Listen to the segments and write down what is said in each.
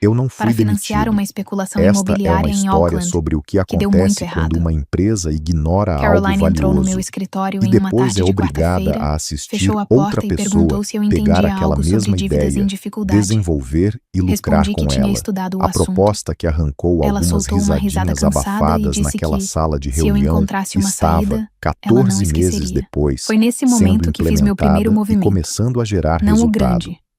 Eu não fui para financiar demitido. uma especulação Esta é imobiliária uma em história Auckland, sobre o que que deu muito acontece errado. quando uma empresa ignora algo Caroline entrou no meu valioso escritório e em uma depois tarde é de obrigada quarta-feira, a assistir fechou a outra porta e pessoa perguntou se eu pegar entendia aquela algo sobre mesma dívidas em ideia, dificuldade. desenvolver e lucrar Respondi que com tinha ela. estudado o A assunto. proposta que arrancou Ela algumas soltou uma risada risadinhas cansada e abafadas disse naquela que, sala de se eu reunião encontrasse uma estava, saída, ela não 14 meses esqueceria. depois, Foi nesse sendo momento que fiz meu primeiro implementada e movimento. começando a gerar Não o resultado. grande,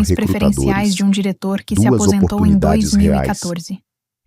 condições preferenciais recrutadores. de um diretor que se Duas aposentou em oportunidades reais. 2014.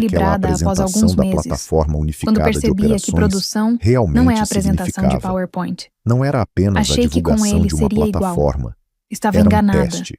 que aquela equilibrada após apresentação alguns da meses, plataforma quando unificada de percebia que operações produção não é realmente a apresentação de significava. PowerPoint. Não era apenas a Achei que com divulgação ele de uma seria igual. plataforma, Estava era um enganada. teste.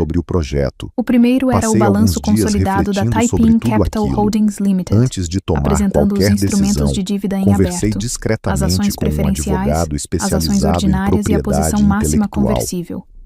sobre o projeto. O primeiro era o Passei balanço alguns dias consolidado da refletindo sobre Taiping tudo Capital aquilo. Holdings Limited, Antes de tomar apresentando os qualquer instrumentos decisão, de dívida em conversei aberto, as discretamente ações com um preferenciais, advogado as ações especializado em ordinárias e a propriedade posição máxima intelectual. conversível.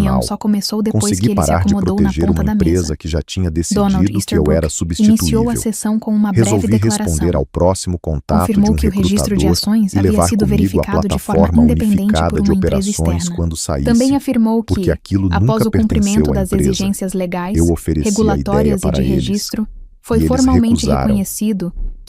profissional. só começou depois Consegui que ele se parar de acomodou na proteger ponta uma da empresa mesa. que já tinha Donald decidido que eu Easterbrook era iniciou substituível. a sessão com uma breve Resolvi declaração. responder ao próximo contato de Confirmou um que o registro de recrutador ações e havia levar sido comigo a verificado de forma plataforma independente unificada por de uma empresa operações externa. quando saísse, Também afirmou porque que, aquilo após nunca o cumprimento pertenceu à das empresa. exigências legais, Eu ofereci a ideia regulatórias e para de eles, registro, e foi eles formalmente recusaram. reconhecido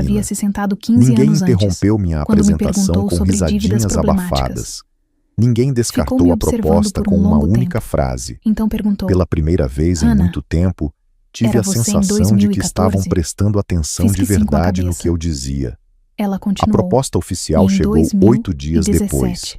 havia se sentado 15 Ninguém anos antes, interrompeu minha quando me apresentação perguntou com sobre dívidas risadinhas problemáticas. abafadas. Ninguém descartou Ficou me a observando proposta por com um uma longo única tempo. frase. Então perguntou: Pela primeira vez em Hannah, muito tempo, tive era a você em sensação de que estavam 2014? prestando atenção Fiz de que sim com a verdade no cabeça. que eu dizia. Ela A continuou: proposta e oficial em chegou 8 dias 2017? depois.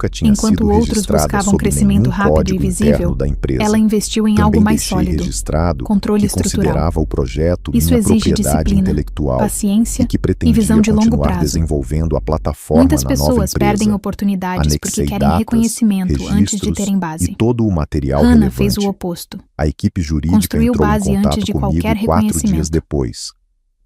nunca tinha Enquanto sido outros registrada buscavam sob crescimento nenhum rápido e código visível, interno da empresa. ela investiu em Também algo mais deixei sólido, registrado controle que estrutural. considerava o projeto Isso minha exige propriedade disciplina, intelectual paciência e que e pretendia visão de longo continuar prazo. desenvolvendo a plataforma Muitas na nova pessoas perdem empresa. oportunidades porque Anexei querem datas, reconhecimento antes de registros terem e base. todo o material Hannah relevante. fez o oposto. A equipe jurídica Construiu entrou em base antes contato de comigo qualquer 4 dias reconhecimento. depois.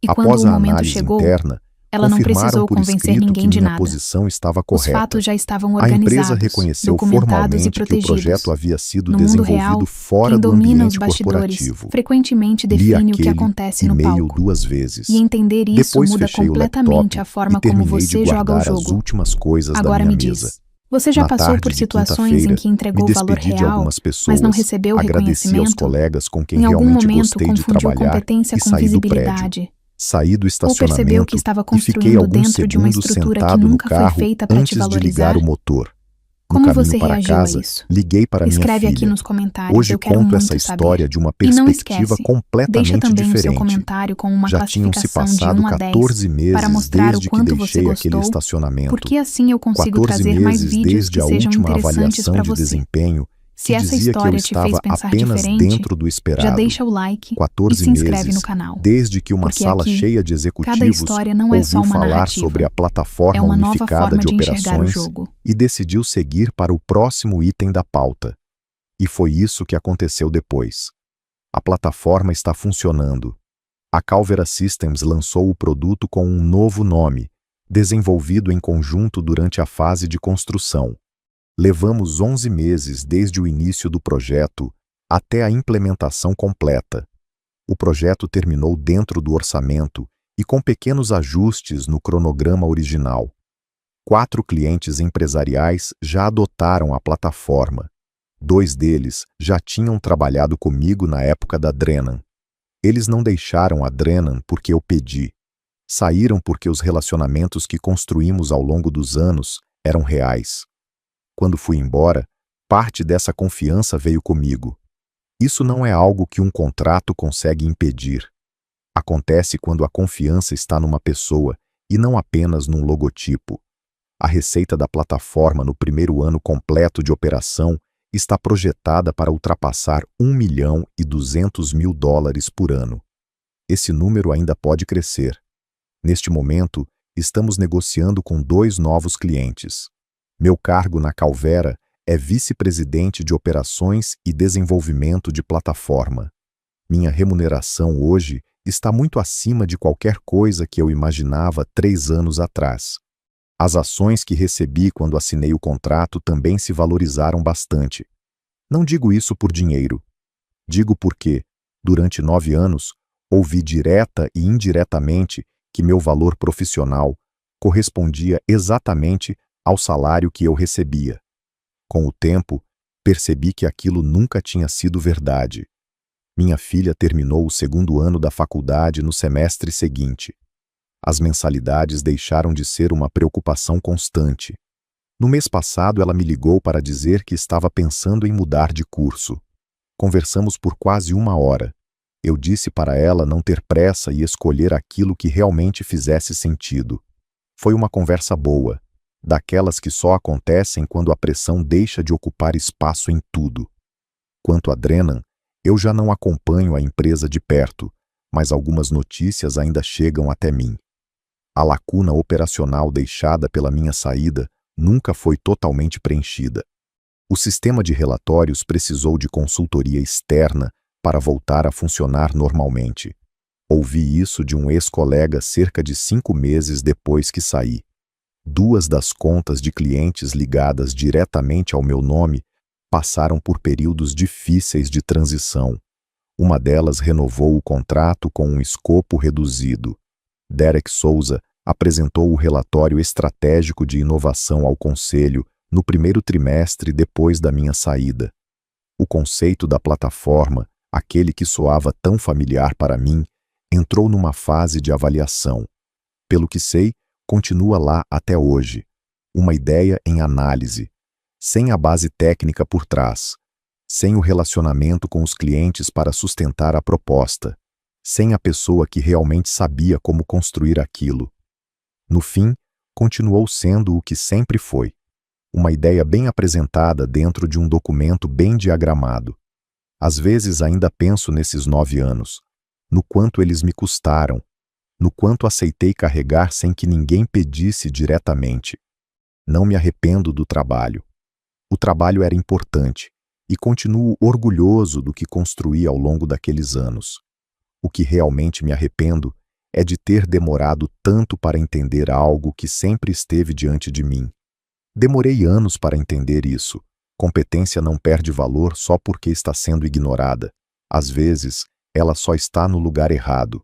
E quando Após o a momento análise chegou, interna, Ela não confirmaram precisou por convencer escrito ninguém que de minha nada. posição estava Os correta. fatos já estavam A empresa organizados, reconheceu documentados e formalmente que o protegidos. projeto havia sido No mundo real, desenvolvido fora quem do domina os ambiente bastidores corporativo. frequentemente Li define o que aquele acontece no e-mail palco. 2 vezes. E entender isso Depois muda fechei o completamente laptop a e forma como terminei de você joga o guardar as jogo. últimas coisas Agora da minha me mesa. diz, você já Na passou tarde por de situações em quinta-feira, que me entregou valor despedi de real, algumas mas não pessoas, recebeu agradeci aos reconhecimento? colegas com quem Em algum realmente momento gostei de confundiu trabalhar competência e com saí do prédio. visibilidade? Saí do Ou percebeu que estacionamento estava e fiquei construindo alguns dentro de uma segundos estrutura que sentado no nunca foi carro feita para te antes de ligar valorizar? o motor. No Como caminho você para reagiu a casa, isso? liguei para minha Escreve aqui filha. nos comentários, Hoje eu quero conto essa muito história saber. de uma E não perspectiva esquece, deixa completamente também o seu diferente. comentário com uma Já tinham se classificação de passado 1 a 10 14 para meses mostrar o desde que quanto você deixei aquele gostou, estacionamento. porque assim eu consigo 14 trazer mais meses vídeos desde que a sejam última interessantes avaliação para de você. desempenho Se que essa dizia que eu história te fez estava pensar apenas diferente, dentro do já esperado. deixa o like e 14 se inscreve no meses canal. desde que uma Porque sala aqui, cheia de cada executivos história não é só ouviu uma falar narrativa. sobre a É plataforma uma nova unificada forma de de enxergar o operações jogo. e decidiu seguir para o próximo item da pauta. E foi isso que aconteceu depois. A plataforma está funcionando. A Calvera Systems lançou o produto com um novo nome, desenvolvido em conjunto durante a fase de construção. Levamos 11 meses desde o início do projeto até a implementação completa. O projeto terminou dentro do orçamento e com pequenos ajustes no cronograma original. 4 clientes empresariais já adotaram a plataforma. 2 deles já tinham trabalhado comigo na época da Drenan. Eles não deixaram a Drenan porque eu pedi. Saíram porque os relacionamentos que construímos ao longo dos anos eram reais. Quando fui embora, parte dessa confiança veio comigo. Isso não é algo que um contrato consegue impedir. Acontece quando a confiança está numa pessoa e não apenas num logotipo. A receita da plataforma no primeiro ano completo de operação está projetada para ultrapassar US$ 1.200.000 por ano. Esse número ainda pode crescer. Neste momento, estamos negociando com 2 novos clientes. Meu cargo na Calvera é vice-presidente de operações e desenvolvimento de plataforma. Minha remuneração hoje está muito acima de qualquer coisa que eu imaginava 3 anos atrás. As ações que recebi quando assinei o contrato também se valorizaram bastante. Não digo isso por dinheiro. Digo porque, durante 9 anos, ouvi direta e indiretamente que meu valor profissional correspondia exatamente ao salário que eu recebia. Com o tempo, percebi que aquilo nunca tinha sido verdade. Minha filha terminou o 2º ano da faculdade no semestre seguinte. As mensalidades deixaram de ser uma preocupação constante. No mês passado, ela me ligou para dizer que estava pensando em mudar de curso. Conversamos por quase 1 hora. Eu disse para ela não ter pressa e escolher aquilo que realmente fizesse sentido. Foi uma conversa boa, daquelas que só acontecem quando a pressão deixa de ocupar espaço em tudo. Quanto a Drenan, eu já não acompanho a empresa de perto, mas algumas notícias ainda chegam até mim. A lacuna operacional deixada pela minha saída nunca foi totalmente preenchida. O sistema de relatórios precisou de consultoria externa para voltar a funcionar normalmente. Ouvi isso de um ex-colega cerca de 5 meses depois que saí. 2 das contas de clientes ligadas diretamente ao meu nome passaram por períodos difíceis de transição. Uma delas renovou o contrato com um escopo reduzido. Derek Souza apresentou o relatório estratégico de inovação ao conselho no primeiro trimestre depois da minha saída. O conceito da plataforma, aquele que soava tão familiar para mim, entrou numa fase de avaliação. Pelo que sei, continua lá até hoje. Uma ideia em análise, sem a base técnica por trás, sem o relacionamento com os clientes para sustentar a proposta, sem a pessoa que realmente sabia como construir aquilo. No fim, continuou sendo o que sempre foi. Uma ideia bem apresentada dentro de um documento bem diagramado. Às vezes ainda penso nesses 9 anos, no quanto eles me custaram, no quanto aceitei carregar sem que ninguém pedisse diretamente. Não me arrependo do trabalho. O trabalho era importante e continuo orgulhoso do que construí ao longo daqueles anos. O que realmente me arrependo é de ter demorado tanto para entender algo que sempre esteve diante de mim. Demorei anos para entender isso. Competência não perde valor só porque está sendo ignorada. Às vezes, ela só está no lugar errado.